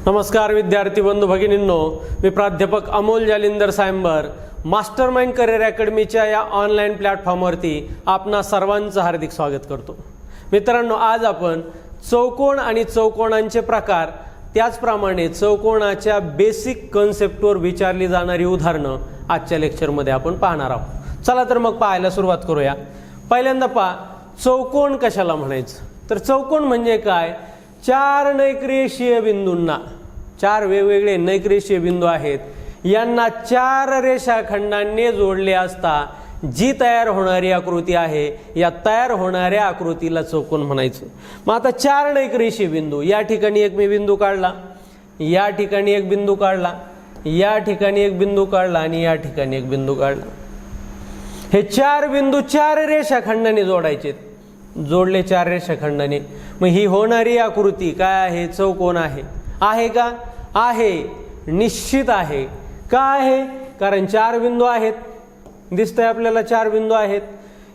नमस्कार विद्यार्थी बंधू भगिनींनो, मी प्राध्यापक अमोल जालिंदर सायंबर मास्टरमाइंड करिअर अकॅडमीच्या या ऑनलाईन प्लॅटफॉर्मवरती आपणा सर्वांचं हार्दिक स्वागत करतो। मित्रांनो, आज आपण चौकोन आणि चौकोनांचे प्रकार त्याचप्रमाणे चौकोनाच्या बेसिक कन्सेप्टवर विचारली जाणारी उदाहरणं आजच्या लेक्चरमध्ये आपण पाहणार आहोत। चला तर मग पाहायला सुरुवात करूया। पहिल्यांदा पहा, चौकोन कशाला म्हणायचं तर चौकोन म्हणजे काय? चार नैकरेषीय बिंदूंना, चार वेगवेगळे नैकरेषीय बिंदू आहेत, यांना चार रेषाखंडांनी जोडले असता जी तयार होणारी आकृती आहे, या तयार होणाऱ्या आकृतीला चौकोन म्हणायचं। मग आता चार नैकरेषीय बिंदू, या ठिकाणी एक मी बिंदू काढला, या ठिकाणी एक बिंदू काढला, या ठिकाणी एक बिंदू काढला आणि या ठिकाणी एक बिंदू काढला। हे चार बिंदू चार रेषाखंडाने जोडायचे, जोडले चार रेषाखंडाने। मग ही होणारी आकृती काय आहे? चौकोन आहे। आहे का? आहे, निश्चित आहे। का आहे? कारण चार बिंदू आहेत, दिसतंय आपल्याला चार बिंदू आहेत।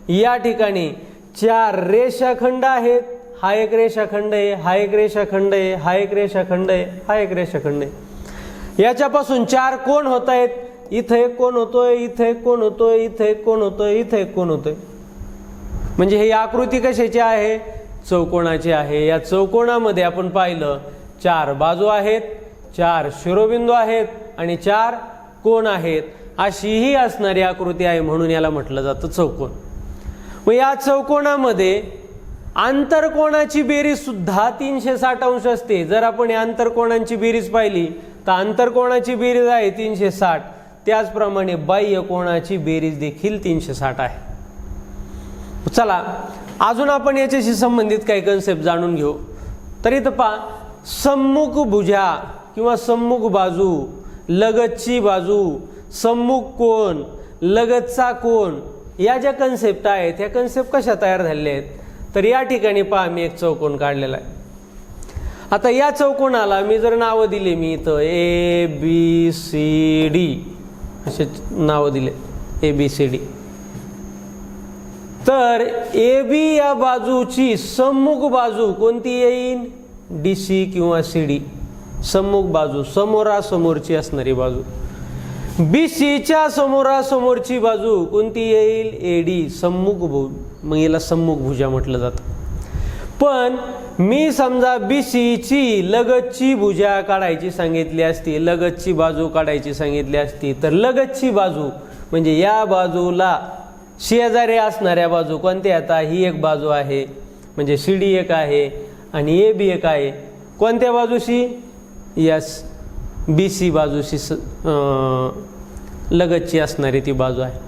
या ठिकाणी चार रेषाखंड आहेत, हा एक रेषाखंड आहे, हा एक रेषाखंड आहे, हा एक रेषाखंड आहे, हा एक रेषाखंड आहे। याच्यापासून चार कोण होत आहेत, इथे एक कोण होतोय, इथे एक कोण होतोय, इथे एक कोण होतोय, इथे एक कोण होतोय। म्हणजे ही आकृती कशाची आहे? चौकोनाची आहे। या चौकोनामध्ये आपण पाहिलं चार बाजू आहेत, चार शिरोबिंदू आहेत आणि चार कोण आहेत, अशी ही असणारी आकृती आहे, म्हणून याला म्हटलं जातं चौकोन। मग या चौकोनामध्ये आंतरकोनाची बेरीज सुद्धा 360 अंश असते। जर आपण या आंतरकोनांची बेरीज पाहिली तर आंतरकोनाची बेरीज आहे 360, त्याचप्रमाणे बाह्य कोनाची बेरीज देखील 360 आहे। चला अजून आपण याच्याशी संबंधित काही कन्सेप्ट जाणून घेऊ। तर इथं पहा, सम्मुख भुजा किंवा सम्मुख बाजू, लगतची बाजू, सम्मुख कोन, लगतचा कोन, या ज्या कन्सेप्ट आहेत ह्या कन्सेप्ट कशा तयार झालेल्या आहेत? तर या ठिकाणी पहा, मी एक चौकोन काढलेला आहे। आता या चौकोनाला मी जर नावं दिली, मी इथं ABCD असे नावं दिले, ABCD, तर AB या बाजूची सम्मुख बाजू कोणती येईल? DC किंवा CD, सम्मुख बाजू, समोरासमोरची असणारी बाजू। BCच्या समोरासमोरची बाजू कोणती येईल? AD, सम्मुख भुज, मग याला सम्मुख भुजा म्हटलं जातं। पण मी समजा BCची लगतची भुजा काढायची सांगितली असती, लगतची बाजू काढायची सांगितली असती, तर लगतची बाजू म्हणजे या बाजूला शेजारी असणाऱ्या बाजू कोणत्या येतात? ही एक बाजू आहे, म्हणजे CD एक आहे आणि AB एक आहे। कोणत्या बाजूशी? यस, BC बाजूशी लगतची असणारी ती बाजू आहे।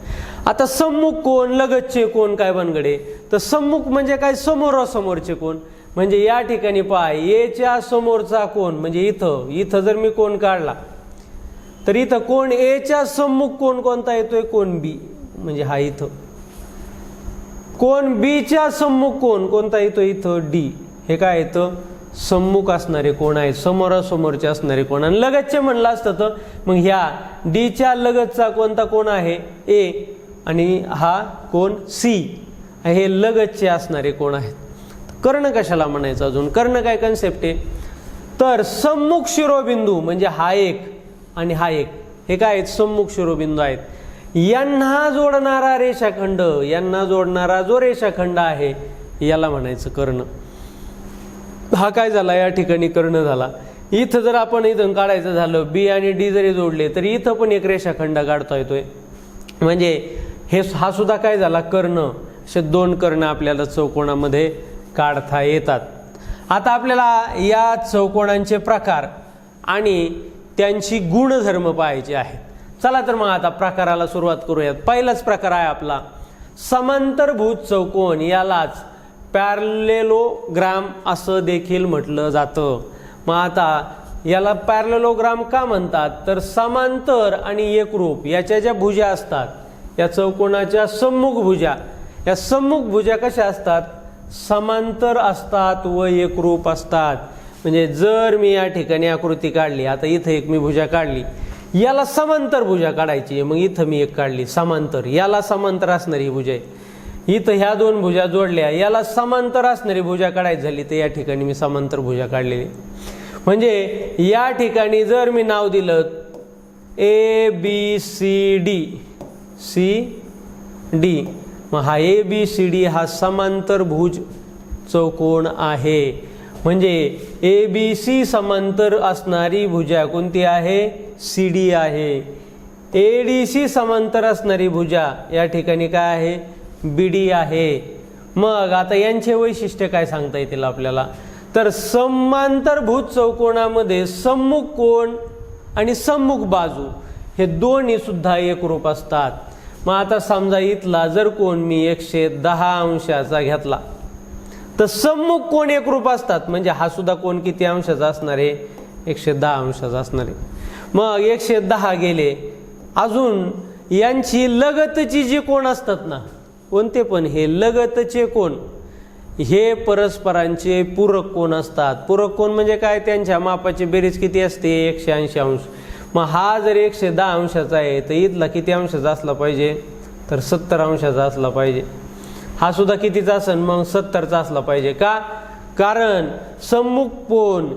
आता सम्मुख कोण, लगतचे कोण काय बनगडे? तर सम्मुख म्हणजे काय? समोरासमोरचे कोण। म्हणजे या ठिकाणी पहा, Aच्या समोरचा कोण म्हणजे इथं, इथं जर मी कोण काढला तर इथं कोण Aच्या सम्मुख कोण कोणता येतोय? कोण B, म्हणजे हा इथं। कोण Bच्या सम्मुख कोण कोणता येतो? इथं D, हे काय येतं? सम्मुख असणारे कोण आहे, समोरासमोरचे असणारे कोण। आणि लगतचे म्हणलं असतं तर मग ह्या Dच्या लगतचा कोणता कोण आहे? A, आणि हा कोण C, हे लगतचे असणारे कोण आहेत। कर्ण कशाला म्हणायचं? अजून कर्ण काय कन्सेप्ट आहे? तर सम्मुख शिरोबिंदू म्हणजे हा एक आणि हा एक, हे काय आहेत? सम्मुख शिरोबिंदू आहेत। यांना जोडणारा रेषाखंड, यांना जोडणारा जो रेषाखंड आहे याला म्हणायचं कर्ण। हा काय झाला? या ठिकाणी कर्ण झाला। इथं जर आपण इथून काढायचं झालं, B आणि D जरी जोडले तर इथं पण एक रेषाखंड काढता येतोय, म्हणजे हा सुद्धा काय झाला? कर्ण। असे दोन कर्ण आपल्याला चौकोनामध्ये काढता येतात। आता आपल्याला या चौकोनांचे प्रकार आणि त्यांची गुणधर्म पाहायचे आहेत। चला तर मग आता प्रकाराला सुरुवात करूयात। पहिलाच प्रकार आहे आपला समांतरभुज चौकोन, यालाच पॅरलेलोग्राम असं देखील म्हटलं जातं। मग आता याला पॅरलेलोग्राम का म्हणतात? तर समांतर आणि एकरूप याच्या ज्या भुजा असतात, या चौकोनाच्या सम्मुख भुजा, या सम्मुख भुजा कशा असतात? समांतर असतात व एकरूप असतात। म्हणजे जर मी या ठिकाणी आकृती काढली, आता इथं एक मी भुजा काढली, याला समांतर भुजा काढायची, मग इथं मी एक काढली समांतर, याला समांतर असणारी भुजा आहे। इथं ह्या दोन भुजा जोडल्या, याला समांतर असणारी भुजा काढायची झाली तर या ठिकाणी मी समांतर भुजा काढलेली। म्हणजे या ठिकाणी जर मी नाव दिलं ABCD मग हा ABCD हा समांतरभुज चौकोन आहे. म्हणजे ABC समांतर असणारी भुजा कोणती आहे? CD आहे. ADC समांतर असणारी भुजा या ठिकाणी काय आहे? BD आहे. मग आता यांचे वैशिष्ट्य काय सांगता येतील आपल्याला? तर समांतरभुज चौकोनामध्ये सम्मुख कोन आणि सम्मुख बाजू हे दोन्ही सुद्धा एकरूप असतात. मग आता समजा इथला जर कोन मी 110 अंशाचा घेतला तर सम्मुख कोन एकरूप असतात. म्हणजे हा सुद्धा कोन किती अंशाचा असणार आहे? 110 अंशाचा असणार आहे. मग 110 गेले. अजून यांची लगतची जी कोन असतात ना, कोणते पण हे लगतचे कोन हे परस्परांचे पूरक कोन असतात. पूरक कोन म्हणजे काय? त्यांच्या मापाची बेरीज किती असते? 180 अंश. मग हा जर 110 अंशाचा आहे तर इथला किती अंशाचा असला पाहिजे? तर 70 अंशाचा असला पाहिजे. हा सुद्धा कितीचा असेल? मग 70चा असला पाहिजे. का? कारण सम्मुख कोन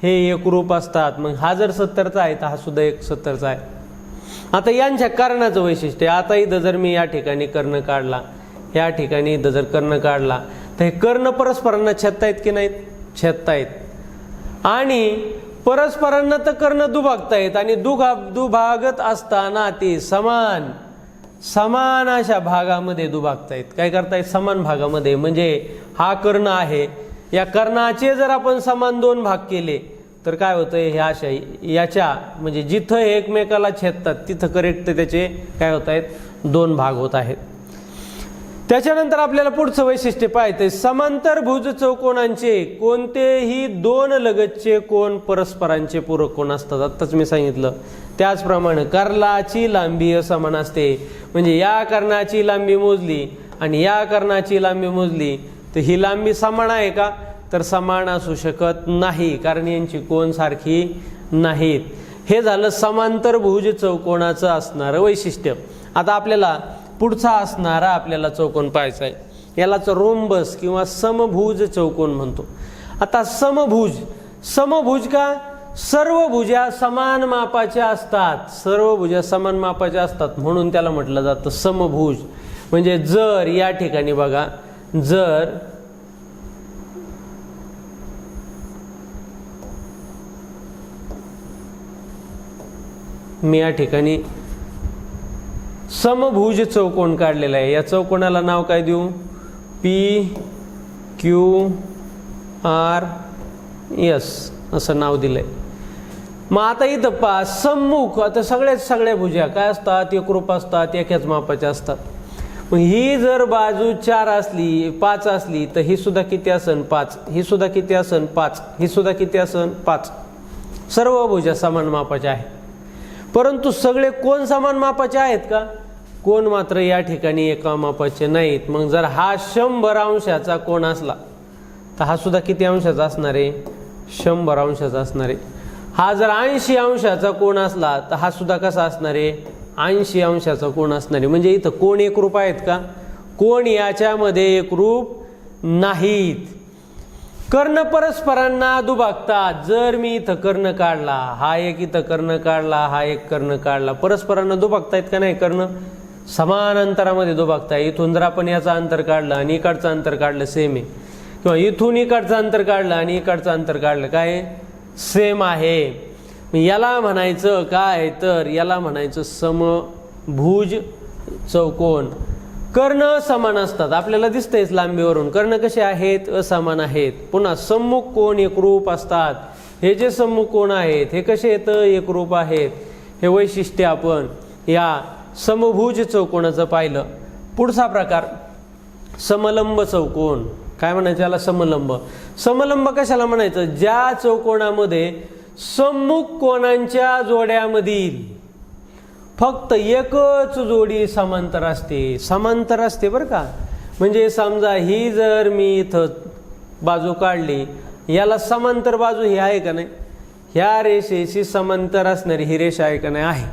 हे एकरूप असतात. मग हा जर 70चा आहे तर हा सुद्धा 70चा आहे. आता यांच्या कर्णाचं वैशिष्ट्य, आता इथं जर मी या ठिकाणी कर्ण काढला, या ठिकाणी इथं जर कर्ण काढला तर हे कर्ण परस्परांना छेदतायत की नाहीत? छेदतायत. आणि परस्परांना तर कर्ण दुभागतायत आणि दुभागत असताना ते समान अशा भागामध्ये दुभागतायत. काय करतायत? समान भागामध्ये. म्हणजे हा कर्ण आहे, या कर्णाचे जर आपण समान दोन भाग केले तर काय होतंय? ह्या अशा याच्या म्हणजे जिथं एकमेकाला छेदतात तिथं करेक्ट त्याचे काय होत आहेत? दोन भाग होत आहेत. त्याच्यानंतर आपल्याला पुढचं वैशिष्ट्य पाहायचंय. समांतरभुज चौकोनांचे कोणतेही दोन लगतचे कोन परस्परांचे पूरक कोन असतात. आत्ताच मी सांगितलं. त्याचप्रमाणे कर्णाची लांबी असमान असते. म्हणजे या कर्णाची लांबी मोजली आणि या कर्णाची लांबी मोजली तर ही लांबी समान आहे का? तर समान असू शकत नाही, कारण यांची कोन सारखी नाहीत. हे झालं समांतरभुज चौकोनाचं असणारं वैशिष्ट्य. आता आपल्याला पुढचा असणारा आपल्याला चौकोन पाहायचा आहे. यालाच रोम्बस किंवा समभुज चौकोन म्हणतो. आता समभुज का? सर्व भुजा समान मापाच्या असतात. सर्व भुजा समान मापाच्या असतात म्हणून त्याला म्हटलं जातं समभुज. म्हणजे जर या ठिकाणी बघा, जर मी या ठिकाणी समभुज चौकोन काढलेला आहे. या चौकोनाला नाव काय देऊ? PQRS असं नाव दिलंय. मग आता इथं पहा, सम्मुख आता सगळ्या भुजा काय असतात? एकरूप असतात, एकाच मापाच्या असतात. मग ही जर बाजू 4 असली, 5 असली तर ही सुद्धा किती असन? 5. ही सुद्धा किती असन? 5. ही सुद्धा किती असन? 5. सर्व भुजा समान मापाच्या आहेत. परंतु सगळे कोन समान मापाचे आहेत का? कोन मात्र या ठिकाणी एका मापाचे नाहीत. मग जर हा 100 अंशाचा कोन असला तर हा सुद्धा किती अंशाचा असणार आहे? 100 अंशाचा असणार आहे. हा जर 80 अंशाचा कोन असला तर हा सुद्धा कसा असणार आहे? 80 अंशाचा कोन असणार आहे. म्हणजे इथं कोन एकरूप आहेत का? कोन याच्यामध्ये एकरूप नाहीत. कर्ण परस्परांना दुभागतात. जर मी इथं कर्ण काढला, हा एक इथं कर्ण काढला, हा एक कर्ण काढला, परस्परांना दुभागतायत का नाही? कर्ण समान अंतरामध्ये दुभागताय. इथून जर आपण याचं अंतर काढलं आणि इकडचं अंतर काढलं सेम आहे, किंवा इथून इकडचं अंतर काढलं आणि इकडचं अंतर काढलं काय? सेम आहे. याला म्हणायचं काय? तर याला म्हणायचं समभुज चौकोन. कर्ण समान असतात. आपल्याला दिसतंयच लांबीवरून कर्ण कसे आहेत? असमान आहेत. पुन्हा सम्मुख कोन एकरूप असतात. हे जे सम्मुख कोन आहेत हे कसे आहेत? एकरूप आहेत. हे वैशिष्ट्य आपण या समभुज चौकोनाचं पाहिलं. पुढचा प्रकार समलंब चौकोन. काय म्हणायचं याला? समलंब. समलंब कशाला म्हणायचं? ज्या चौकोनामध्ये सम्मुख कोनांच्या जोड्यामधील फक्त एकच जोडी समांतर असते. समांतर असते बरं का. म्हणजे समजा ही जर मी इथं बाजू काढली, याला समांतर बाजू ही आहे का नाही? ह्या रेषेशी समांतर असणारी ही रेषा आहे का नाही? आहे.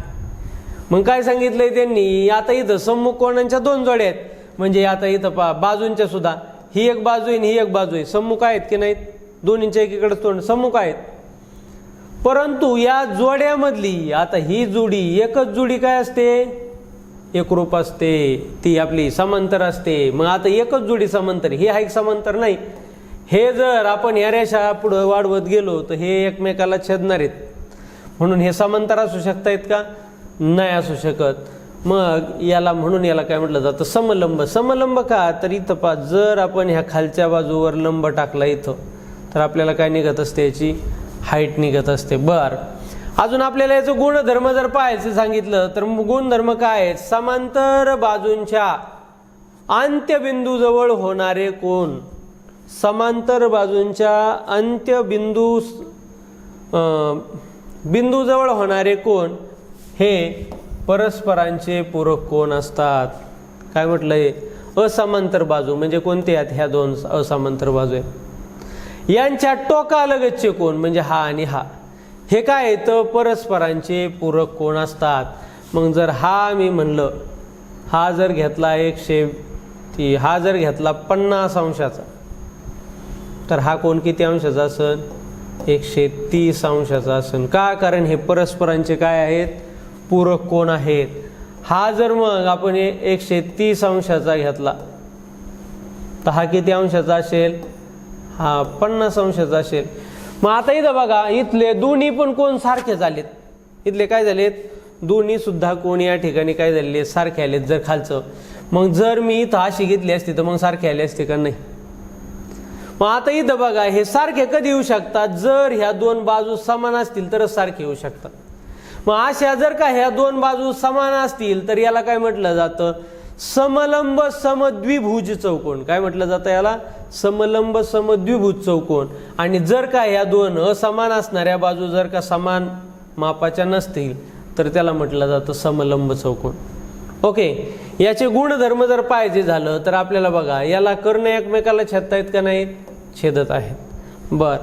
मग काय सांगितलंय त्यांनी? आता इथं सम्मुख कोनांच्या 2 जोड्या आहेत. म्हणजे आता इथं पहा, बाजूंच्या सुद्धा ही एक बाजू आहे आणि ही एक बाजू आहे. सम्मुख आहेत की नाहीत? दोन्हींच्या एकीकडे तोंड सम्मुख आहेत. परंतु या जोड्यामधली आता ही जोडी एकच जोडी काय असते, एकरूप असते, ती आपली समांतर असते. मग आता एकच जोडी समांतर, ही हा एक समांतर नाही. हे जर आपण या रेषा पुढे वाढवत गेलो तर हे एकमेकाला छेदणार आहेत, म्हणून हे समांतर असू शकतायत का, नाही असू शकत. मग याला म्हणून याला काय म्हटलं जातं, समलंब. समलंब का, तर इथं पा जर आपण ह्या खालच्या बाजूवर लंब टाकला इथं तर आपल्याला काय निघत असते, याची हाईट निघत असते. बर, अजून आपल्याला याचं गुणधर्म जर पाहायचं सांगितलं तर गुणधर्म काय आहेत, समांतर बाजूंच्या अंत्यबिंदूजवळ होणारे कोन, समांतर बाजूंच्या बिंदूजवळ होणारे कोन हे परस्परांचे पूरक कोन असतात. काय म्हटलंय, असमांतर बाजू म्हणजे कोणते आहेत, ह्या दोन असमांतर बाजू आहेत, यांच्या टोकालगतचे कोन म्हणजे हा आणि हा, हे काय आहे तर परस्परांचे पूरक कोन असतात. मग जर हा मी म्हणलं, हा जर घेतला हा जर घेतला 50 अंशाचा तर हा कोन किती अंशाचा असेल, 130 अंशाचा असेल. का, कारण हे परस्परांचे काय आहेत, पूरक कोन आहेत. हा जर मग आपण 130 अंशाचा घेतला तर हा किती अंशाचा असेल, हा 50 अंशाचा असेल. मग आता इथं बघा, इथले दोन्ही पण कोन सारखे झालेत. इथले काय झालेत, दोन्ही सुद्धा कोन या ठिकाणी काय झालेले, सारखे आलेत. जर खालचं, मग जर मी इथं अशी घेतली असती तर मग सारखे आले असते का, नाही. मग आता इथं बघा, हे सारखे कधी येऊ शकतात, जर ह्या दोन बाजू समान असतील तरच सारखे येऊ शकतात. मग अशा जर का ह्या दोन बाजू समान असतील तर याला काय म्हटलं जातं, समलंब समद्विभुज चौकोन. काय म्हटलं जातं याला, समलंब समद्विभुज चौकोन. आणि जर का ह्या दोन असमान असणाऱ्या बाजू जर का समान मापाच्या नसतील तर त्याला म्हटलं जातं समलंब चौकोन. ओके, याचे गुणधर्म जर पाहिजे झालं तर आपल्याला बघा, याला कर्ण एकमेकाला छेदतायत का नाहीत, छेदत आहेत. बर,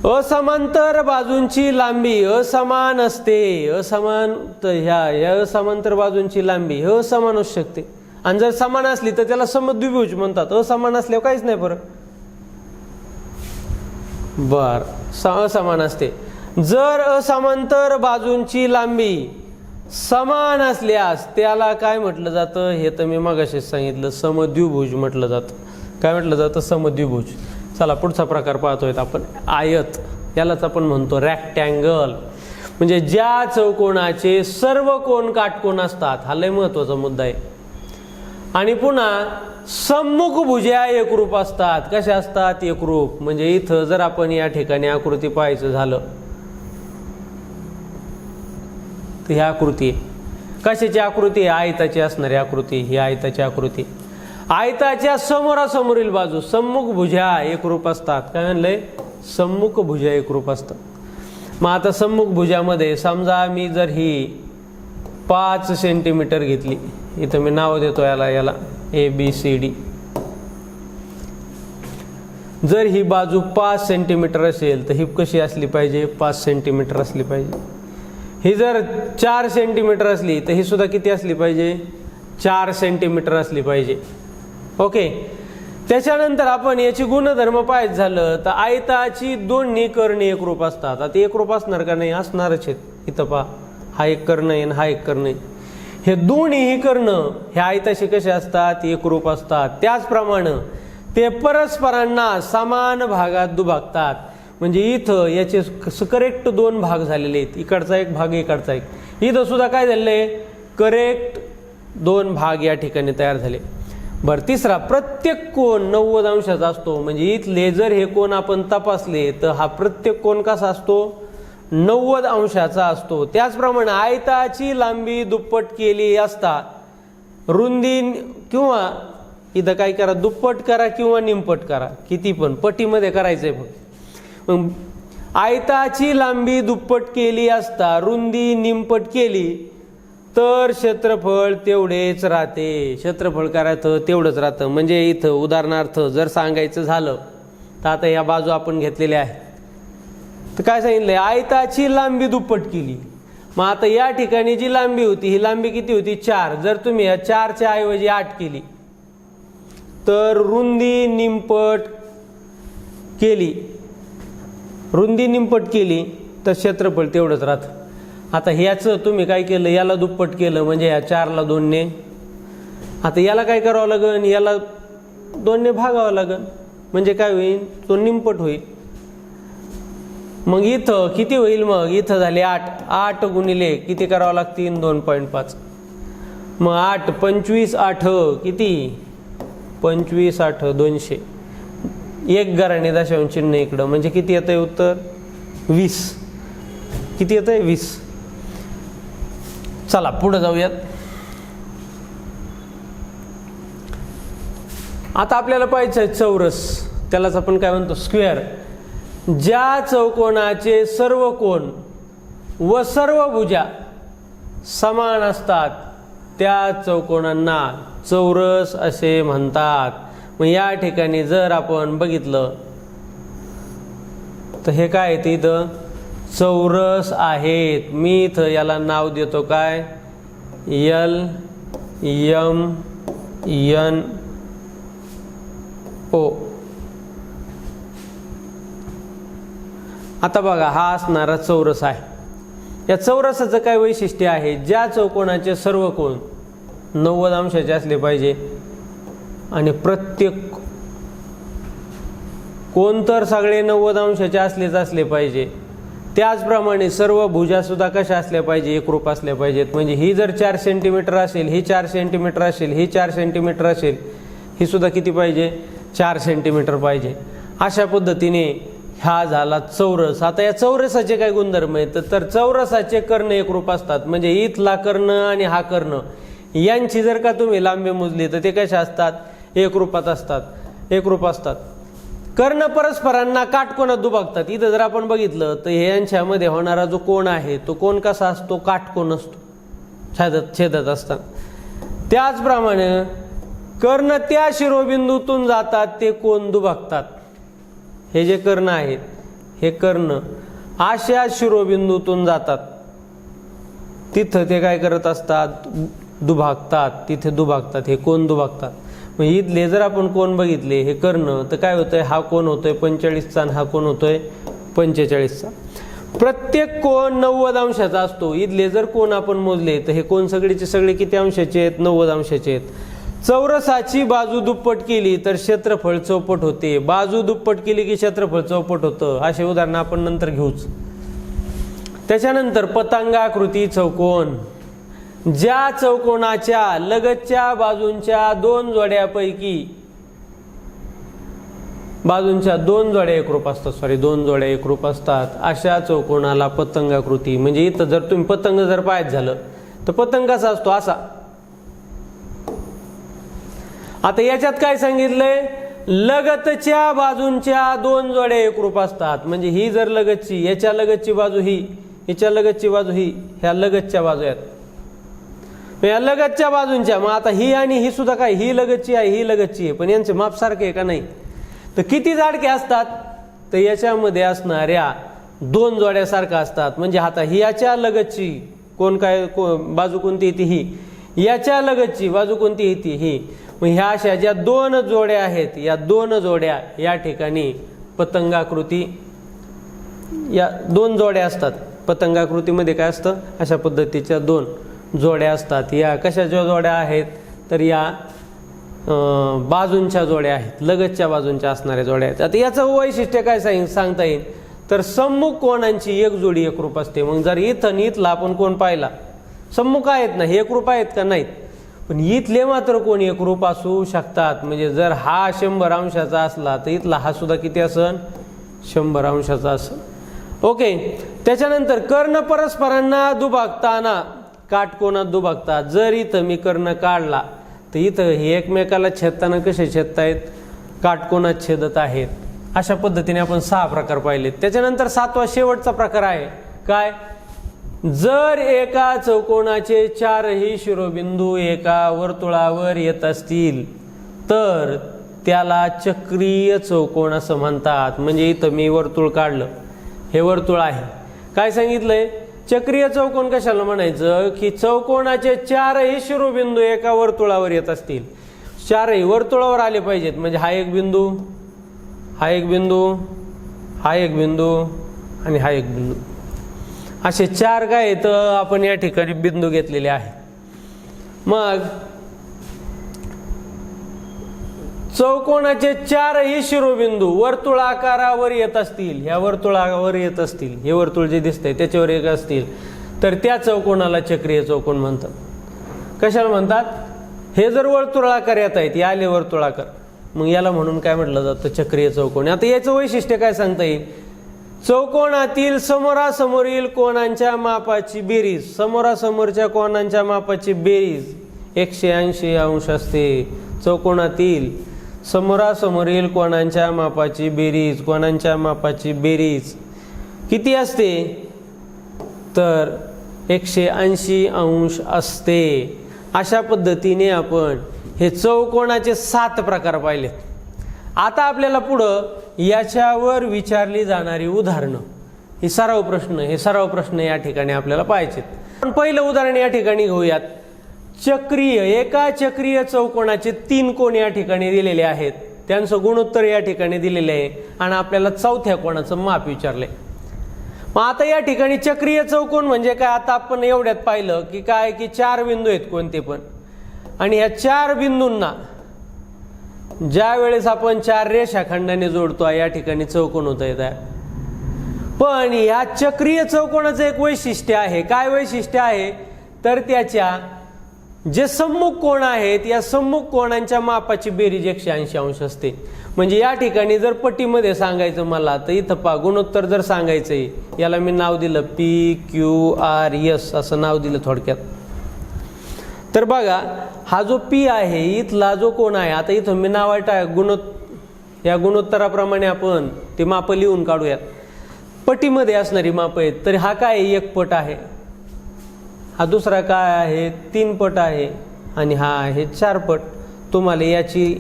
असमांतर बाजूंची लांबी असमान असते. असमान तर ह्या असमांतर बाजूंची लांबी हे असमान असू शकते, आणि जर समान असली तर त्याला समद्विभुज म्हणतात. असमान असल्यावर काहीच नाही फरक. बर, असमान असते. जर असमांतर बाजूंची लांबी समान असल्यास त्याला काय म्हटलं जातं, हे तर मी मगाशीच सांगितलं, समद्विभुज म्हटलं जातं. काय म्हटलं जातं, समद्विभुज. चला पुढचा प्रकार पाहतोय आपण, आयत. यालाच आपण म्हणतो रेक्टँगल. म्हणजे ज्या चौकोनाचे सर्व कोन काटकोन असतात, हा लय महत्वाचा मुद्दा आहे. आणि पुन्हा सम्मुख भुजा एकरूप असतात. कशा असतात, एकरूप. म्हणजे इथं जर आपण या ठिकाणी आकृती पाहायचं झालं तर ही आकृती कशाची आकृती, आयताची असणारी आकृती. ही आयताची आकृती, आयताच्या समोरासमोरील बाजू सम्मुख भुजा एकरूप असतात. काय म्हणलंय, सम्मुख भुजा एकरूप असतात. मग आता सम्मुख भुजामध्ये समजा मी जर ही 5 सेंटीमीटर घेतली, इथं मी नाव देतो याला ABCD. जर ही बाजू 5 सेंटीमीटर असेल तर ही कशी असली पाहिजे, 5 सेंटीमीटर असली पाहिजे. ही जर 4 सेंटीमीटर असली तर ही सुद्धा किती असली पाहिजे, 4 सेंटीमीटर असली पाहिजे. ओके, त्याच्यानंतर आपण याची गुणधर्म पाहायचं झालं तर आयताची दोन्ही कर्णे एकरूप असतात. आता एकरूप असणार का नाही, असणारच आहेत. इथं पहा, हा एक कर्ण आहे आणि हा एक कर्ण आहे. हे दोन्हीही कर्ण ह्या आयताशी कसे असतात, एकरूप असतात. त्याचप्रमाणे ते परस्परांना समान भागात दुभागतात. म्हणजे इथं याचे करेक्ट 2 भाग झालेले आहेत, इकडचा एक भाग इकडचा एक. इथं सुद्धा काय झालेलं आहे, करेक्ट 2 भाग या ठिकाणी तयार झाले. बरं, तिसरा, प्रत्येक कोन 90 अंशाचा असतो. म्हणजे इथले जर हे कोन आपण तपासले तर हा प्रत्येक कोन कसा असतो, 90 अंशाचा असतो. त्याचप्रमाणे आयताची लांबी दुप्पट केली असता रुंदी, किंवा इथं काय करा, दुप्पट करा किंवा निमपट करा, किती पण पटीमध्ये करायचंय फक्त. मग आयताची लांबी दुप्पट केली असता रुंदी निमपट केली तर क्षेत्रफळ तेवढेच राहते. क्षेत्रफळ करायचं तेवढंच राहतं. म्हणजे इथं उदाहरणार्थ जर सांगायचं झालं तर आता या बाजू आपण घेतलेल्या आहेत, तर काय सांगितलंय, आयताची लांबी दुप्पट केली. मग आता या ठिकाणी जी लांबी होती, ही लांबी किती होती, 4. जर तुम्ही या 4च्या ऐवजी 8 केली तर रुंदी निमपट केली रुंदी निमपट केली तर क्षेत्रफळ तेवढंच राहतं. आता ह्याचं तुम्ही काय केलं, याला दुप्पट केलं म्हणजे या 4ला 2ने. आता याला काय करावं लागेल, याला 2ने भागावं लागेल म्हणजे काय होईल, तो निमपट होईल. मग इथं किती होईल, मग इथं झाले 8. 8 गुणिले किती करावं लागतील, 2.5. मग 8 25 8 किती, 25 8 200. एक घराने दशांश चिन्ह इकडं म्हणजे किती येतंय उत्तर, 20. किती येतंय, 20. चला पुढे जाऊयात. आता आपल्याला पाहिजे चौरस, त्यालाच आपण काय म्हणतो, स्क्वेअर. ज्या चौकोनाचे सर्व कोन व सर्व भुजा समान असतात त्या चौकोनांना चौरस असे म्हणतात. मग या ठिकाणी जर आपण बघितलं तर हे काय आहे, इथं चौरस आहेत. मी इथं याला नाव देतो काय, L M N O. आता बघा हा असणारा चौरस आहे. या चौरसाचं काय वैशिष्ट्य आहे, ज्या चौकोनाचे सर्व कोन 90 अंशाचे असले पाहिजे आणि प्रत्येक कोन तर सगळे 90 अंशाचे असले पाहिजे. त्याचप्रमाणे सर्व भुजासुद्धा कशा असल्या पाहिजे, एकरूप असल्या पाहिजेत. म्हणजे ही जर 4 सेंटीमीटर असेल, ही 4 सेंटीमीटर असेल, ही 4 सेंटीमीटर असेल, ही सुद्धा किती पाहिजे, 4 सेंटीमीटर पाहिजे. अशा पद्धतीने हा झाला चौरस. आता या चौरसाचे काय गुणधर्म आहेत, तर चौरसाचे कर्ण एकरूप असतात. म्हणजे इथला कर्ण आणि हा कर्ण यांची जर का तुम्ही लांबी मोजली तर ते कशा असतात, एकरूपात असतात, एकरूप असतात. कर्ण परस्परांना काटकोनात दुभागतात. इथं जर आपण बघितलं तर यांच्यामध्ये होणारा जो कोन आहे तो कोन कसा असतो, काटकोन असतो, छेदत असतात. त्याचप्रमाणे कर्ण त्या शिरोबिंदूतून जातात ते कोन दुभागतात. हे जे कर्ण आहेत हे कर्ण अशा शिरोबिंदूतून जातात, तिथं ते काय करत असतात, दुभागतात, तिथे दुभागतात, हे कोन दुभागतात. मग इथले जर आपण कोन बघितले, हे कर्ण, तर काय होतंय, हा कोन होतोय 45चा आणि हा कोन होतोय 45चा. प्रत्येक कोन 90 अंशाचा असतो. इथले जर कोन आपण मोजले तर हे कोन सगळेचे सगळे किती अंशाचे आहेत, 90 अंशाचे आहेत. चौरसाची बाजू दुप्पट केली तर क्षेत्रफळ चौपट होते. बाजू दुप्पट केली की क्षेत्रफळ चौपट होतं. असे उदाहरण आपण नंतर घेऊच. त्याच्यानंतर पतंगाकृती चौकोन. ज्या चौकोनाच्या लगतच्या बाजूंच्या 2 जोड्यापैकी बाजूंच्या 2 जोड्या एकरूप असतात, 2 जोड्या एकरूप असतात, अशा चौकोनाला पतंगाकृती. म्हणजे इथं जर तुम्ही पतंग जर पाहायचं झालं तर पतंग कसा असतो, असा. आता याच्यात काय सांगितलंय, लगतच्या बाजूंच्या 2 जोड्या एकरूप असतात. म्हणजे ही जर लगतची, याच्या लगतची बाजू ही, याच्या लगतची बाजू ही, ह्या लगतच्या बाजू आहेत, या लगतच्या बाजूंच्या. मग आता ही आणि ही सुद्धा काय, ही लगतची आहे, ही लगतची आहे, पण यांचे माप सारखे आहे का, नाही. तर किती जाडके असतात, तर याच्यामध्ये असणाऱ्या 2 जोड्या सारख्या असतात. म्हणजे आता ही याच्या लगतची कोण काय बाजू कोणती येते, ही याच्या लगतची बाजू कोणती येते, ही. मग ह्या अशा ज्या 2 जोड्या आहेत, या 2 जोड्या या ठिकाणी पतंगाकृती, या 2 जोड्या असतात. पतंगाकृतीमध्ये काय असतं, अशा पद्धतीच्या 2 जोड्या असतात. या कशाच्या जोड्या आहेत, तर या बाजूंच्या जोड्या आहेत, लगतच्या बाजूंच्या असणाऱ्या जोड्या आहेत. आता याचं वैशिष्ट्य काय सांगता येईल, तर सम्मुख कोणांची एक जोडी एकरूप असते. मग जर इथं इथला आपण कोण पाहिला, सम्मुख आहेत ना, हे एकरूप आहेत का, नाहीत. पण इथले मात्र कोण एकरूप असू शकतात. म्हणजे जर हा 100 अंशाचा असला तर इथला हा सुद्धा किती असेल, 100 अंशाचा असेल. ओके. त्याच्यानंतर कर्ण परस्परांना दुभागताना काटकोनात दुभागतात. जर इथं मी कर्ण काढला तर इथं हे एकमेकाला छेदताना कसे छेदतायत, काटकोनात छेदत आहेत. अशा पद्धतीने आपण 6 प्रकार पाहिलेत. त्याच्यानंतर 7वा शेवटचा प्रकार आहे काय, जर एका चौकोनाचे 4ही शिरोबिंदू एका वर्तुळावर येत असतील तर त्याला चक्रीय चौकोन असं म्हणतात. म्हणजे इथं मी वर्तुळ काढलं, हे वर्तुळ आहे, काय सांगितलंय, चक्रीय चौकोन कशाला म्हणायचं, की चौकोनाचे 4ही शिरोबिंदू एका वर्तुळावर येत असतील. 4ही वर्तुळावर आले पाहिजेत. म्हणजे हा एक बिंदू, हा एक बिंदू, हा एक बिंदू, आणि हा एक बिंदू. असे 4 काय आहेत आपण या ठिकाणी बिंदू घेतलेले आहेत. मग चौकोनाचे 4ही शिरोबिंदू वर्तुळाकारावर येत असतील, ह्या वर्तुळावर येत असतील, हे वर्तुळ जे दिसतंय त्याच्यावर येत असतील, तर त्या चौकोनाला चक्रीय चौकोन म्हणतात. कशाला म्हणतात? हे जर वर्तुळाकार येत आहेत, हे आले वर्तुळाकार, मग याला म्हणून काय म्हटलं जातं? चक्रीय चौकोन. आता याचं वैशिष्ट्य काय सांगता येईल? चौकोनातील समोरासमोरील कोणांच्या मापाची बेरीज, समोरासमोरच्या कोणांच्या मापाची बेरीज 180 अंश असते. चौकोनातील समोरासमोरील कोणांच्या मापाची बेरीज, कोणांच्या मापाची बेरीज किती असते? तर 180 अंश असते. अशा पद्धतीने आपण हे चौकोनाचे 7 प्रकार पाहिलेत. आता आपल्याला पुढं याच्यावर विचारली जाणारी उदाहरणं, हे सराव प्रश्न या ठिकाणी आपल्याला पाहायचे. पण पहिलं उदाहरण या ठिकाणी घेऊयात. एका चक्रीय चौकोनाचे 3 कोन या ठिकाणी दिलेले आहेत, त्यांचं गुणोत्तर या ठिकाणी दिलेले आहे आणि आपल्याला चौथ्या कोणाचं माप विचारलंय. मग आता या ठिकाणी चक्रीय चौकोन म्हणजे काय? आता आपण एवढ्यात पाहिलं की काय की 4 बिंदू आहेत कोणते पण, आणि ह्या 4 बिंदूंना ज्या वेळेस आपण 4 रेषाखंडाने जोडतो या ठिकाणी चौकोन होत आहे. पण या चक्रीय चौकोनाचं एक वैशिष्ट्य आहे. काय वैशिष्ट्य आहे? तर त्याच्या जे सम्मुख कोण आहेत या सम्मुख कोणांच्या मापाची बेरीज 180 अंश असते. म्हणजे या ठिकाणी जर पट्टीमध्ये सांगायचं मला, तर इथं पा गुणोत्तर जर सांगायचंय, याला मी नाव दिलं PQRS असं नाव दिलं थोडक्यात. तर बघा हा जो P आहे इथला जो कोण आहे, आता इथं मी नाव या गुणोत्तराप्रमाणे आपण ते माप लिहून काढूयात. पट्टीमध्ये असणारी माप आहेत. तर हा काय 1 पट आहे, हा दुसरा काय आहे 3 पट आहे, आणि हा आहे 4 पट. तुम्हाला याची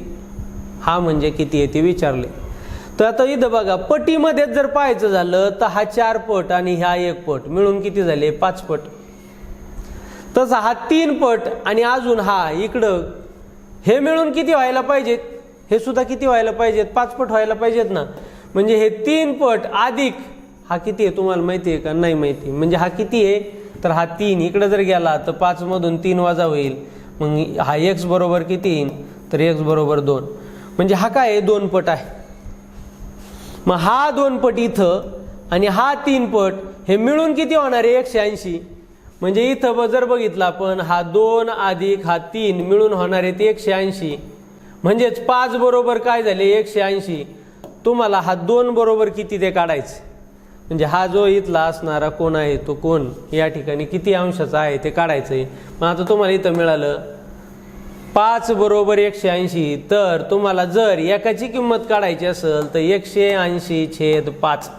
हा म्हणजे किती आहे ते विचारले. तर आता इथं बघा पट्टीमध्ये जर पाहायचं झालं तर हा 4 पट आणि हा 1 पट मिळून किती झाले? 5 पट. तसा हा 3 पट आणि अजून हा इकडं हे मिळून किती व्हायला पाहिजेत? हे सुद्धा किती व्हायला पाहिजेत? 5 पट व्हायला पाहिजेत ना. म्हणजे हे 3 पट अधिक हा किती आहे तुम्हाला माहिती आहे का? नाही माहिती. म्हणजे हा किती आहे? तर हा 3 इकडे जर गेला तर 5 मधून 3 वजा होईल. मग हा x बरोबर किती येईल? तर x बरोबर 2. म्हणजे हा काय 2 पट आहे. मग हा 2 पट इथं आणि हा 3 पट हे मिळून किती होणार आहे? 180. म्हणजे इथं जर बघितलं आपण हा 2 अधिक हा 3 मिळून होणार आहे ते 180. म्हणजेच 5 बरोबर काय झाले? 180. तुम्हाला हा 2 बरोबर किती ते काढायचं. म्हणजे हा जो इथला असणारा कोण आहे तो कोण या ठिकाणी किती अंशाचा आहे ते काढायचं आहे. मग आता तुम्हाला इथं मिळालं 5 बरोबर 180. तर तुम्हाला जर एकाची किंमत काढायची असेल तर 180/5.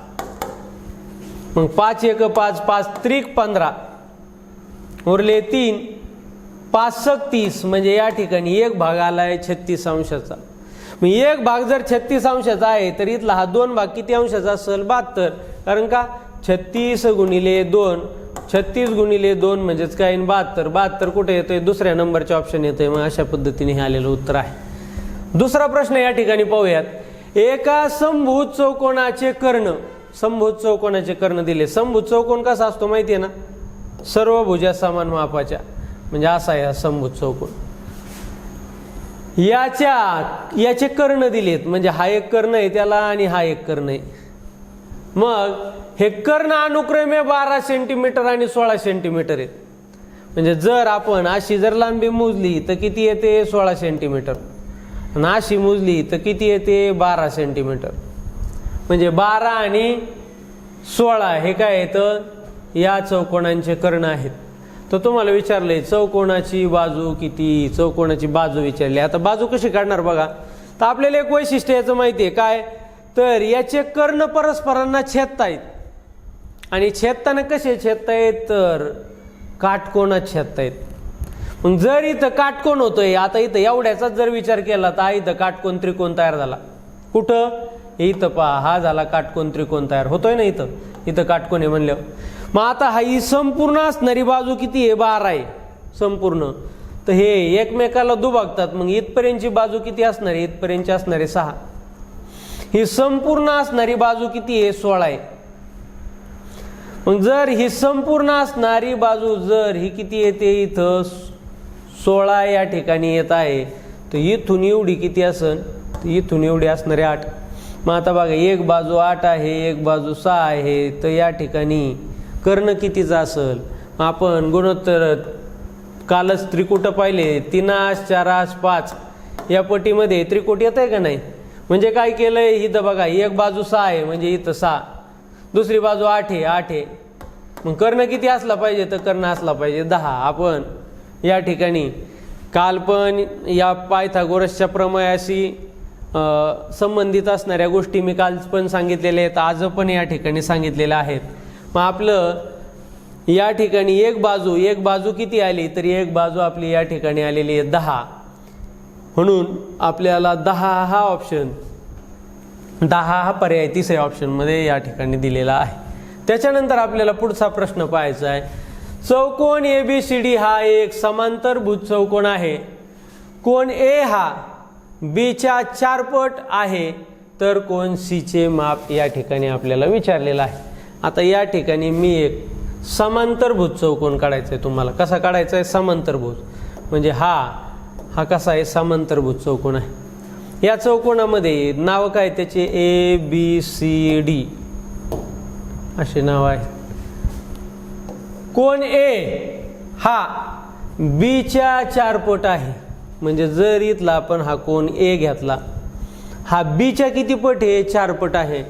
मग 5 1 5 5 त्रिक 15 उरले 3 5 सक 30. म्हणजे या ठिकाणी 1 भाग आलाय 36 अंशाचा. मग 1 भाग जर 36 अंशाचा आहे तर इथला हा 2 भाग किती अंशाचा असेल? 72. कारण का 36 गुणिले 2, 36 गुणिले 2 म्हणजेच काय? 72. 72 कुठे येतोय? दुसऱ्या नंबरचे ऑप्शन येतोय. मग अशा पद्धतीने हे आलेलं उत्तर आहे. दुसरा प्रश्न या ठिकाणी पाहूयात. एका समभुज चौकोनाचे कर्ण दिले. समभुज चौकोन कसा असतो माहिती आहे ना? सर्व भुजा समान मापाच्या, म्हणजे असा आहे हा समभुज चौकोन. याचे कर्ण दिलेत. म्हणजे हा एक कर्ण आहे त्याला आणि हा एक कर्ण आहे. मग हे कर्ण अनुक्रमे 12 सेंटीमीटर आणि 16 सेंटीमीटर आहेत. म्हणजे जर आपण अशी जर लांबी मोजली तर किती येते? 16 सेंटीमीटर. आणि अशी मोजली तर किती येते? 12 सेंटीमीटर. म्हणजे 12 आणि 16 हे काय येतं? या चौकोनांचे कर्ण आहेत. तर तुम्हाला विचारले चौकोनाची बाजू किती? चौकोनाची बाजू विचारली. आता बाजू कशी काढणार बघा. तर आपल्याला एक वैशिष्ट्य याचं माहिती आहे काय? तर याचे कर्ण परस्परांना छेदतायत. आणि छेदताना कसे छेदतायत? तर काटकोनात छेदतायत. मग जर इथं काटकोन होतोय, आता इथं एवढ्याचाच जर विचार केला तर इथं काटकोन त्रिकोण तयार झाला. कुठं? इथं पहा, हा झाला काटकोन त्रिकोण तयार होतोय ना. इथं काटकोन आहे म्हणल्यावर मग आता ही संपूर्ण असणारी बाजू किती आहे? 12 आहे संपूर्ण. तर हे एकमेकाला दुभागतात. मग इथपर्यंतची बाजू किती असणार आहे? इथपर्यंतची असणार आहे 6. ही संपूर्ण असणारी बाजू किती आहे? 16 आहे. मग जर ही संपूर्ण असणारी बाजू जर ही किती येते इथं 16 या ठिकाणी येत आहे, तर इथून एवढी किती असेल, तर इथून एवढी असणारे 8. मग आता बघा एक बाजू 8 आहे, एक बाजू 6 आहे, तर या ठिकाणी कर्ण कितीचा असेल. आपण गुणोत्तर कालच त्रिकूट पाहिले, 3 4 5 या पटीमध्ये त्रिकूट येत आहे का नाही. म्हणजे काय केलंय इथं बघा एक बाजू 6 आहे म्हणजे इथं 6, दुसरी बाजू 8 आहे. मग कर्ण किती असला पाहिजे, तर कर्ण असला पाहिजे 10. आपण या ठिकाणी काल पण या पायथागोरसच्या प्रमेयाशी संबंधित असणाऱ्या गोष्टी मी काल पण सांगितलेल्या आहेत, आज पण या ठिकाणी सांगितलेल्या आहेत. मग आपलं या ठिकाणी एक बाजू किती आली, तर एक बाजू आपली या ठिकाणी आलेली आहे 10. म्हणून आपल्याला 10 हा ऑप्शन, 10 हा पर्याय तिसऱ्या ऑप्शनमध्ये या ठिकाणी दिलेला आहे. त्याच्यानंतर आपल्याला पुढचा प्रश्न पाहायचा आहे. चौकोन ABCD हा एक समांतरभुज चौकोन आहे. कोन A हा Bच्या 4 पट आहे, तर कोन C चे माप या ठिकाणी आपल्याला विचारलेलं आहे. आता या ठिकाणी मी एक समांतरभुज चौकोन काढायचा आहे. तुम्हाला कसा काढायचा आहे, समांतरभुज म्हणजे हा कसा आहे, समांतरभुज चौकोन आहे. या चौकोनामध्ये नाव काय त्याचे, ABCD असे नाव आहे. कोन A हा Bच्या 4 पट आहे. म्हणजे जर इथला आपण हा कोन A घेतला, हा Bच्या किती पट आहे, 4 पट आहे.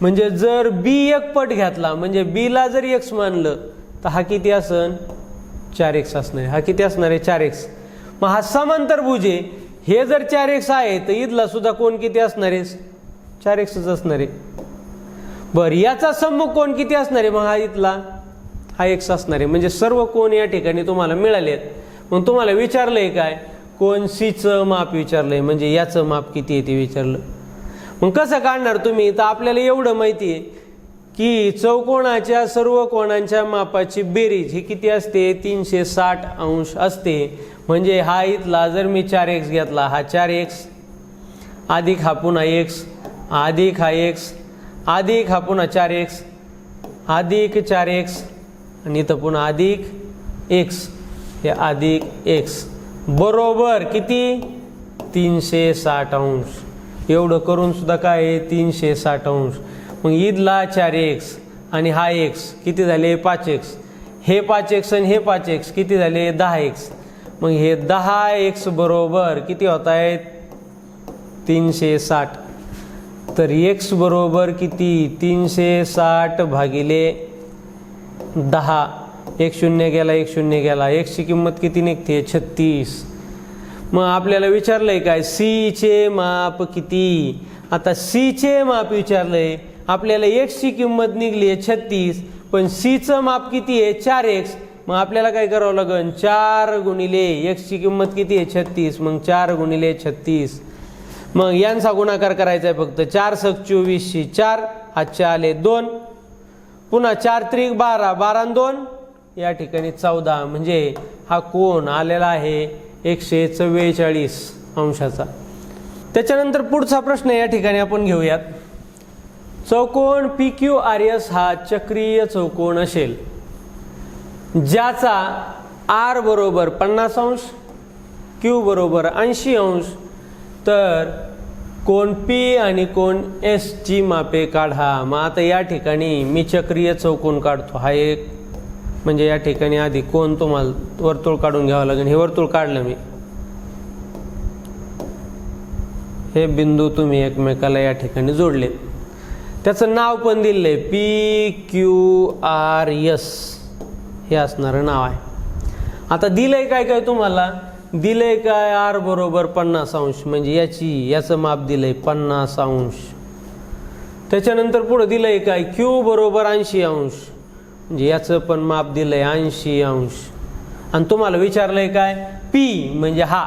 म्हणजे जर B 1 पट घेतला, म्हणजे B ला जर x मानलं, तर हा किती असेल, 4x असणार आहे. हा किती असणार आहे, 4x. मग हा समांतरभुज आहे, हे जर 4x आहे, तर इथला सुद्धा कोण किती असणार आहे, 4xच असणार आहे. बरं, याचा सम्मुख कोण किती असणार आहे, मग हा इथला हा x असणार आहे. म्हणजे सर्व कोण या ठिकाणी तुम्हाला मिळाले आहेत. मग तुम्हाला विचारलंय काय, कोन C चं माप विचारलंय, म्हणजे याचं माप किती आहे ते विचारलं. मग कसं काढणार तुम्ही, तर आपल्याला एवढं माहिती आहे की चौकोनाच्या सर्व कोणांच्या मापाची बेरीज ही किती असते, 360 अंश असते. म्हणजे हा इथला जर मी 4x घेतला, हा 4x अधिक हा पुन्हा x अधिक हा x अधिक हा पुन्हा 4x अधिक 4x आणि इथं पुन्हा अधिक x, हे अधिक x बरोबर किती, 360 अंश. एवढं करून सुद्धा काय आहे, 360 अंश. मग इथला 4x आणि हा x किती झाले, 5x. हे 5x आणि हे 5x किती झाले, 10x. मग हे 10x बरोबर किती होत आहेत, 360. तर x बरोबर किती, 360 भागिले 10. 1 0 गेला, 1 0 गेला. x ची किंमत किती निघते, 36. मग आपल्याला विचारलंय काय, C चे माप किती. आता C चे माप विचारलंय आपल्याला, x ची किंमत निघली आहे 36, पण C चं माप किती आहे, 4x. मग आपल्याला काय करावं लागेल, 4 गुणिले x ची किंमत किती आहे, 36. मग 4 गुणिले 36. मग यांचा गुणाकार करायचा आहे फक्त. 4 सक 24 4, हातचे आले 2, पुन्हा 4 त्रिक 12, 12 आणि 2 या ठिकाणी 14. म्हणजे हा कोन आलेला आहे 144 अंशाचा. त्याच्यानंतर पुढचा प्रश्न या ठिकाणी आपण घेऊयात. चौकोन PQRS हा चक्रीय चौकोन असेल ज्याचा R बरोबर 50 अंश, Q बरोबर 80 अंश, तर कोन P आणि कोन S ची मापे काढा. मग आता या ठिकाणी मी चक्रीय चौकोन काढतो. हा एक म्हणजे या ठिकाणी आधी कोन तुम्हाला वर्तुळ काढून घ्यावं लागेल. हे वर्तुळ काढलं मी, हे बिंदू तुम्ही एकमेकाला या ठिकाणी जोडले. त्याचं नाव पण दिलंय PQRS, हे असणारं नाव आहे. आता दिलंय काय काय तुम्हाला, दिलंय काय, R बरोबर 50 अंश म्हणजे याचं माप दिलंय 50 अंश. त्याच्यानंतर पुढे दिलंय काय, Q बरोबर 80 अंश म्हणजे याचं पण माप दिलंय 80 अंश. आणि तुम्हाला विचारलंय काय, P म्हणजे हा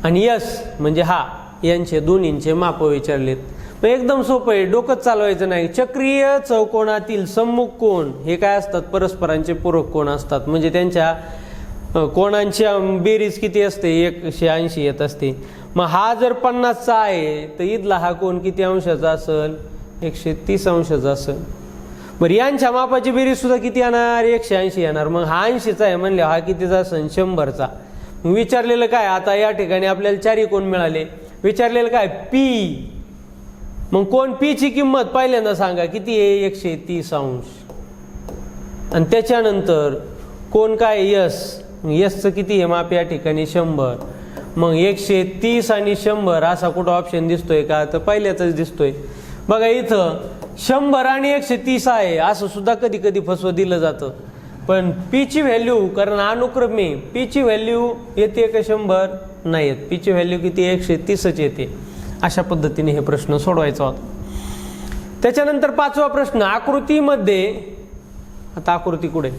आणि S म्हणजे हा, यांचे दोन्हींचे माप विचारलेत. मग एकदम सोपं आहे, डोकंच चालवायचं नाही. चक्रीय चौकोनातील सम्मुख कोन हे काय असतात, परस्परांचे पूरक कोन असतात. म्हणजे त्यांच्या कोणांच्या बेरीज किती असते, 180 येत असते. मग हा जर 50चा आहे, तर इथला हा कोन किती अंशाचा असेल, 130 अंशाचा असेल. बरं यांच्या मापाची बेरीज सुद्धा किती येणार 180 येणार. मग हा 80चा आहे म्हणले हा कितीचा असेल 100चा. मग विचारलेलं काय आता या ठिकाणी आपल्याला चारी कोण मिळाले. विचारलेलं काय पी. मग कोण पी ची किंमत पहिल्यांदा सांगा किती आहे 130 अंश. आणि त्याच्यानंतर कोण काय यस. यसचं किती आहे माप या ठिकाणी 100. मग 130 आणि 100 असा कुठं ऑप्शन दिसतोय का तर पहिल्यातच दिसतोय. बघा इथं 100 आणि 130 आहे असं सुद्धा कधी कधी फसवं दिलं जातं. पण पी ची व्हॅल्यू कारण अनुक्रमे पी ची व्हॅल्यू येते का 100 नाही येत. पी ची व्हॅल्यू किती 130च येते. अशा पद्धतीने हे प्रश्न सोडवायचा होता. त्याच्यानंतर 5वा प्रश्न आकृतीमध्ये. आता आकृती कुठे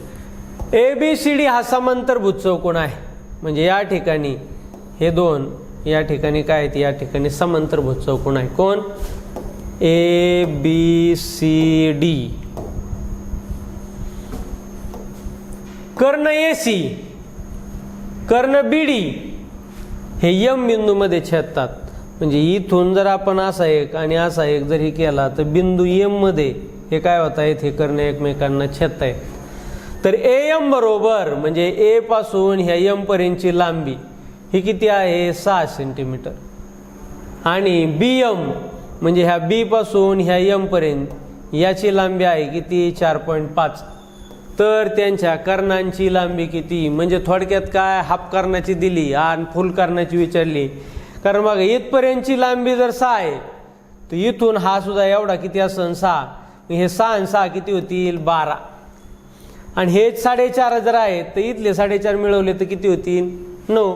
ABCD हा समांतरभुज चौकोन आहे. म्हणजे या ठिकाणी हे दोन या ठिकाणी काय आहेत या ठिकाणी समांतरभुज चौकोन आहे. कोण ABCD. कर्ण AC कर्ण BD हे M बिंदूमध्ये छेदतात. म्हणजे इथून जर आपण असा एक आणि असा एक जर हे केला तर बिंदू M मध्ये हे काय होत आहेत हे कर्ण एकमेकांना छेदत आहेत. तर AM बरोबर म्हणजे A पासून ह्या M पर्यंतची लांबी ही किती आहे 6 सेंटीमीटर. आणि BM म्हणजे ह्या B पासून ह्या M पर्यंत याची लांबी आहे किती 4.5. तर त्यांच्या कर्णांची लांबी किती म्हणजे थोडक्यात काय हाफ कर्णाची दिली आणि फुल कर्णाची विचारली. कारण बघा इथपर्यंतची लांबी जर 6 आहे तर इथून हा सुद्धा एवढा किती असेल 6. हे 6 आणि 6 किती होतील 12. आणि हे 4.5 जर आहेत तर इथले 4.5 मिळवले तर किती होतील 9.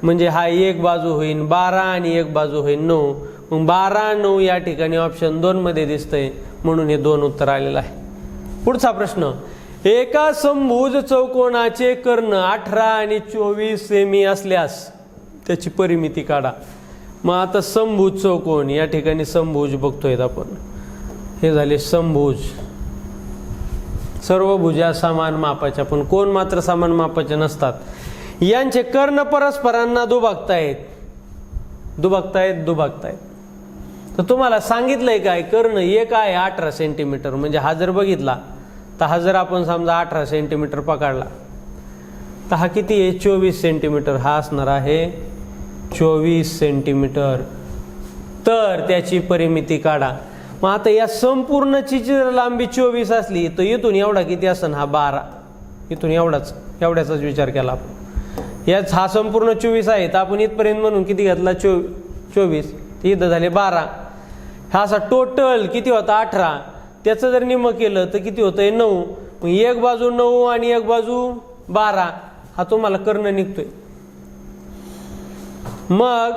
म्हणजे हा एक बाजू होईल 12 आणि एक बाजू होईल 9. मग 12 9 या ठिकाणी ऑप्शन 2 मध्ये दिसतंय म्हणून हे 2 उत्तर आलेलं आहे. पुढचा प्रश्न एका समभुज चौकोनाचे कर्ण 18 आणि 24 सेमी असल्यास त्याची परिमिती काढा. मग आता समभुज चौकोन या ठिकाणी समभुज बघतोय आपण. हे झाले समभुज. सर्व भुजा समान मापाच्या पण कोण मात्र समान मापाचे नसतात. यांचे कर्ण परस्परांना दुभागतायत. तर तुम्हाला सांगितलंय काय कर्ण एक आहे 18 सेंटीमीटर. म्हणजे हा जर बघितला तर हा जर आपण समजा 18 सेंटीमीटर पकडला तर हा किती आहे 24 सेंटीमीटर. हा असणार आहे 24 सेंटीमीटर. तर त्याची परिमिती काढा. मग आता या संपूर्णची जर लांबी 24 असली तर इथून एवढा किती असेल हा 12. इथून एवढ्याचाच विचार केला आपण. याच हा संपूर्ण 24 आहे तर आपण इथपर्यंत म्हणून किती घेतला 24 इथं झाले 12. हा असा टोटल किती होता 18. त्याचं जर निम्म केलं तर किती होतंय 9. मग एक बाजू 9 आणि एक बाजू 12 हा तुम्हाला कर्ण निघतोय. मग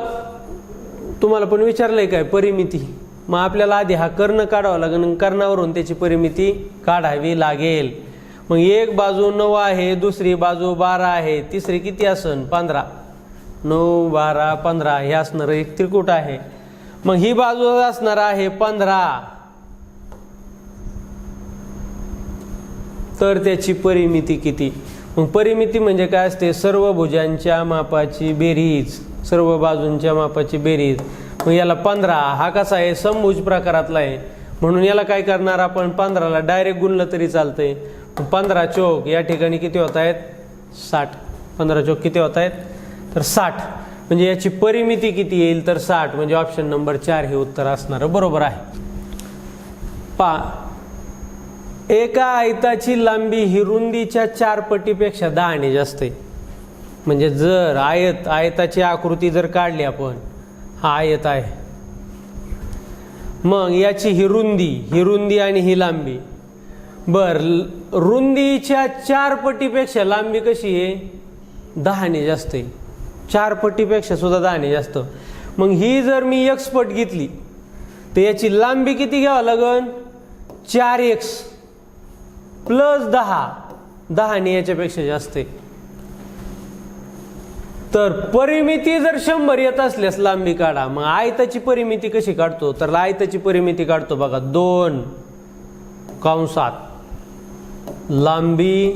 तुम्हाला पण विचारलंय काय परिमिती. मग आपल्याला आधी हा कर्ण काढावा लागेल. कर्णावरून त्याची परिमिती काढावी लागेल. मग एक बाजू 9 आहे दुसरी बाजू 12 आहे तिसरी किती असन 15. 9 12 15 हे असणार एक त्रिकुट आहे. मग ही बाजू असणार आहे 15. तर त्याची परिमिती किती. मग परिमिती म्हणजे काय असते सर्व भुजांच्या मापाची बेरीज. सर्व बाजूंच्या मापाची बेरीज. मग याला 15 हा कसा आहे समभुज प्रकारातला आहे म्हणून याला काय करणार आपण 15ला डायरेक्ट गुणलं तरी चालतंय. 15 चौक या ठिकाणी किती होत आहेत 60. 15 चौक किती होत आहेत तर 60. म्हणजे याची परिमिती किती येईल तर 60. म्हणजे ऑप्शन नंबर 4 हे उत्तर असणार बरोबर आहे. एका आयताची लांबी ही रुंदीच्या 4 पटीपेक्षा 10 ने जास्त आहे. म्हणजे जर आयताची आकृती जर काढली आपण हा आयत आहे. मग याची ही रुंदी आणि ही लांबी. रुंदीच्या 4 पटीपेक्षा लांबी कशी आहे 10 ने जास्त आहे. 4 पटीपेक्षा सुद्धा 10 ने जास्त. मग ही जर मी x पट घेतली तर याची लांबी किती घ्यावं लागेल 4x प्लस 10 ने याच्यापेक्षा जास्त आहे. तर परिमिती जर 100 येत असल्यास लांबी काढा. मग आयताची परिमिती कशी काढतो तर आयताची परिमिती काढतो बघा 2 कंसात लांबी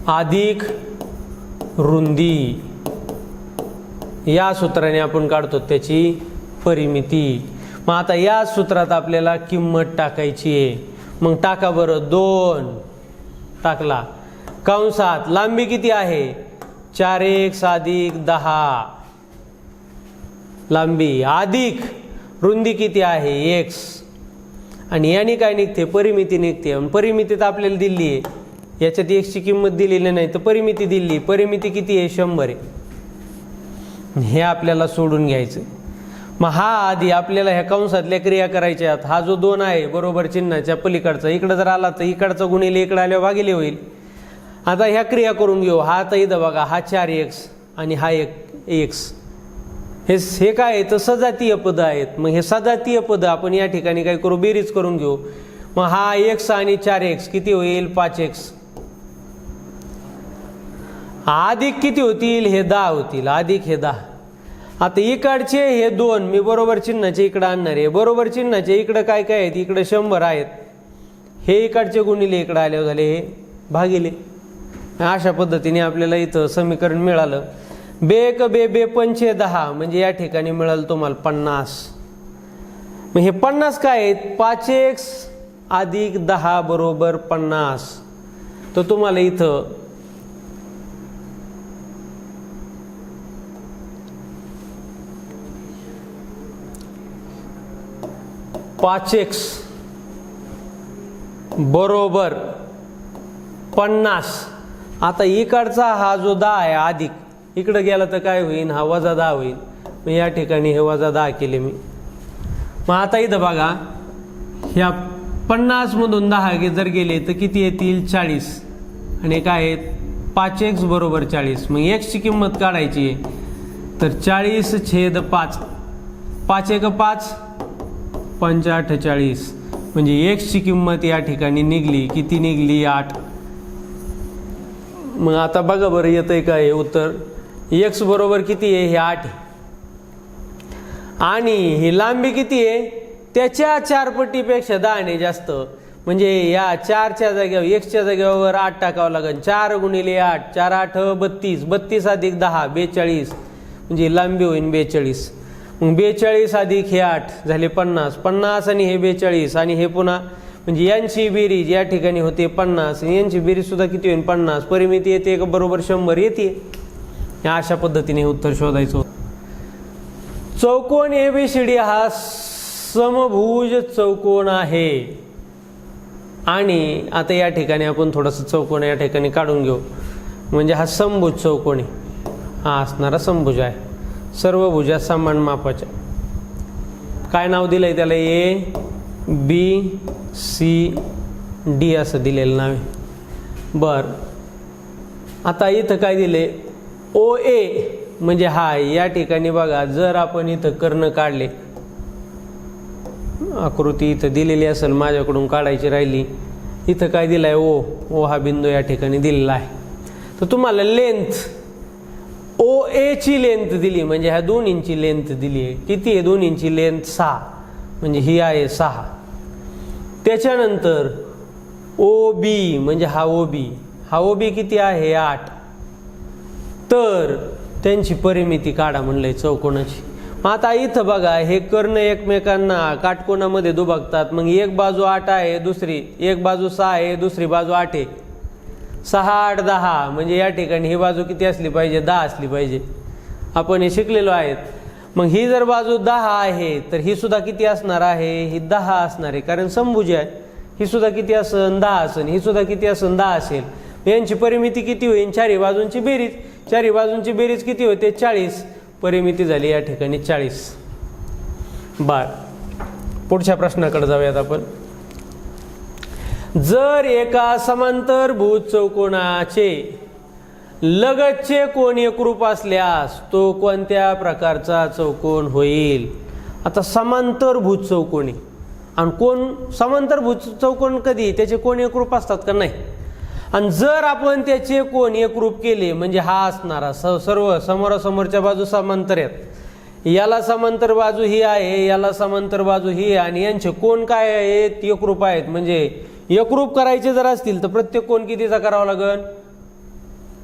अधिक रुंदी या सूत्राने आपण काढतो त्याची परिमिती. मग आता या सूत्रात आपल्याला किंमत टाकायची आहे. मग टाका बरं. 2 टाकला. कंसात लांबी किती आहे? 4x अधिक 10 लांबी अधिक रुंदी किती आहे? x. आणि याने काय निघते? परिमिती निघते. आणि परिमितीत आपल्याला दिली आहे, याच्यात x ची किंमत दिलेली नाही तर परिमिती दिली. परिमिती किती आहे? 100 आहे. हे आपल्याला सोडून घ्यायचं. मग हा आधी आपल्याला ह्या कंसातल्या क्रिया करायच्या आहेत. हा जो 2 आहे बरोबर चिन्हाच्या पलीकडचा, इकडं जर आला तर इकडचा गुणिले इकडे आल्यावर भागिले होईल. आता ह्या क्रिया करून घेऊ. हा आता इथं बघा, हा 4x आणि हा 1x. हे काय आहे तर सजातीय पद आहेत. मग हे सजातीय पद आपण या ठिकाणी काय करू? बेरीज करून घेऊ. मग हा x आणि 4x किती होईल? 5x. अधिक किती होतील? हे 10 होतील. अधिक हे 10. आता इकडचे हे 2 मी बरोबर चिन्हाचे इकडे आणणार आहे. बरोबर चिन्हाचे इकडे काय काय आहेत? इकडे 100 आहेत. हे इकडचे गुणिले इकडे आले झाले हे भागिले. अशा पद्धतीने आपल्याला इथं समीकरण मिळालं. बेक बे बे पंचे 10 म्हणजे या ठिकाणी मिळालं तुम्हाला 50. मग हे 50 काय आहेत? 5x अधिक 10 बरोबर 50. तर तुम्हाला इथं 5x बरोबर 50. आता इकडचा हा जो 10 आहे अधिक, इकडं गेला तर काय होईल? हा वजा 10 होईल. मग या ठिकाणी हे वजा 10 केले मी. मग आता इथं बघा, ह्या 50 मधून 10 जर गेले तर किती येतील? 40. आणि काय आहेत? 5x बरोबर 40. मग x ची किंमत काढायची आहे तर 40/5. 5 एक 5 45. म्हणजे x ची किंमत या ठिकाणी निघली. किती निघली? 8. मग आता बघा बरं येतंय काय उत्तर? x बरोबर किती आहे? हे 8. आणि ही लांबी किती आहे? त्याच्या 4 पटीपेक्षा 10 ने जास्त. म्हणजे या 4च्या जागेवर x च्या जागेवर 8 टाकावं लागेल. 4 गुणिले 8 4 8 32. 32 अधिक 10 42. म्हणजे लांबी होईल 42. मग 42 अधिक हे 8 झाले 50. 50 आणि हे 42 आणि हे पुन्हा म्हणजे यांची बेरीज या ठिकाणी होते 50. यांची बेरीज सुद्धा किती होईल? 50. परिमिती येते का बरोबर 100 येते. अशा पद्धतीने उत्तर शोधायचं. चौकोन ABCD हा समभुज चौकोन आहे. आणि आता या ठिकाणी आपण थोडंसं चौकोन या ठिकाणी काढून घेऊ. म्हणजे हा समभुज चौकोन आहे. हा असणारा समभुज आहे. सर्व भुजा समान मापाच्या. काय नाव दिलंय त्याला? ABCD असं दिलेलं नाव आहे. बरं, आता इथं काय दिले? OA म्हणजे हा. या ठिकाणी बघा, जर आपण इथं कर्ण काढले, आकृती इथं दिलेली असेल, माझ्याकडून काढायची राहिली. इथं काय दिलाय? ओ हा बिंदू या ठिकाणी दिलेला आहे. तर तुम्हाला लेंथ OA ची लेंथ दिली, म्हणजे ह्या 2 इंची लेंथ दिली आहे. किती आहे? 2 इंची लेंथ 6. म्हणजे ही आहे 6. त्याच्यानंतर OB म्हणजे हा OB. हा OB किती आहे? 8. तर त्यांची परिमिती काढा म्हणलंय चौकोनाची. आता इथं बघा, हे कर्ण एकमेकांना काटकोनामध्ये दुभागतात. मग एक बाजू 8 आहे, दुसरी एक बाजू 6 आहे, दुसरी बाजू 8 आहे. 6 8 10 म्हणजे या ठिकाणी ही बाजू किती असली पाहिजे? 10 असली पाहिजे. आपण हे शिकलेलो आहेत. मग ही जर बाजू 10 आहे तर ही सुद्धा किती असणार आहे? ही 10 असणार आहे, कारण समभुज आहे. ही सुद्धा किती असेल? 10 असेल. ही सुद्धा किती असेल? 10 असेल. यांची परिमिती किती होईल? 4 बाजूंची बेरीज. 4 बाजूंची बेरीज किती होते? 40. परिमिती झाली या ठिकाणी 40. पुढच्या प्रश्नाकडे जाऊयात आपण. जर एका समांतरभुज चौकोनाचे लगतचे कोन एकरूप असल्यास तो कोणत्या प्रकारचा चौकोन होईल? आता समांतरभुज चौकोन आहे. आणि कोण समांतरभुज चौकोन कधी? त्याचे कोन एकरूप असतात का? नाही. आणि जर आपण त्याचे कोन एकरूप केले म्हणजे हा असणारा सर्व समोरासमोरच्या बाजू समांतर आहेत. याला समांतर बाजू ही आहे, याला समांतर बाजू ही आहे, आणि यांचे कोन काय आहेत? एकरूप आहेत. म्हणजे एकरूप करायचे जर असतील तर प्रत्येक कोन कितीचा करावा लागेल?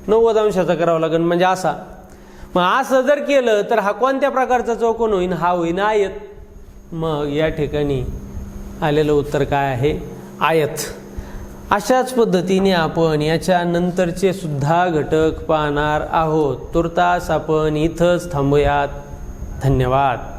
90 अंशाचा करावा लागेल. म्हणजे असा. मग असं जर केलं तर हा कोणत्या प्रकारचा चौकोन होईल? हा होईन आयत. मग या ठिकाणी आलेलं उत्तर काय आहे? आयत. अशाच पद्धतीने आपण याच्या नंतरचे सुद्धा घटक पाहणार आहोत. तुर्तास आपण इथंच थांबूयात. धन्यवाद.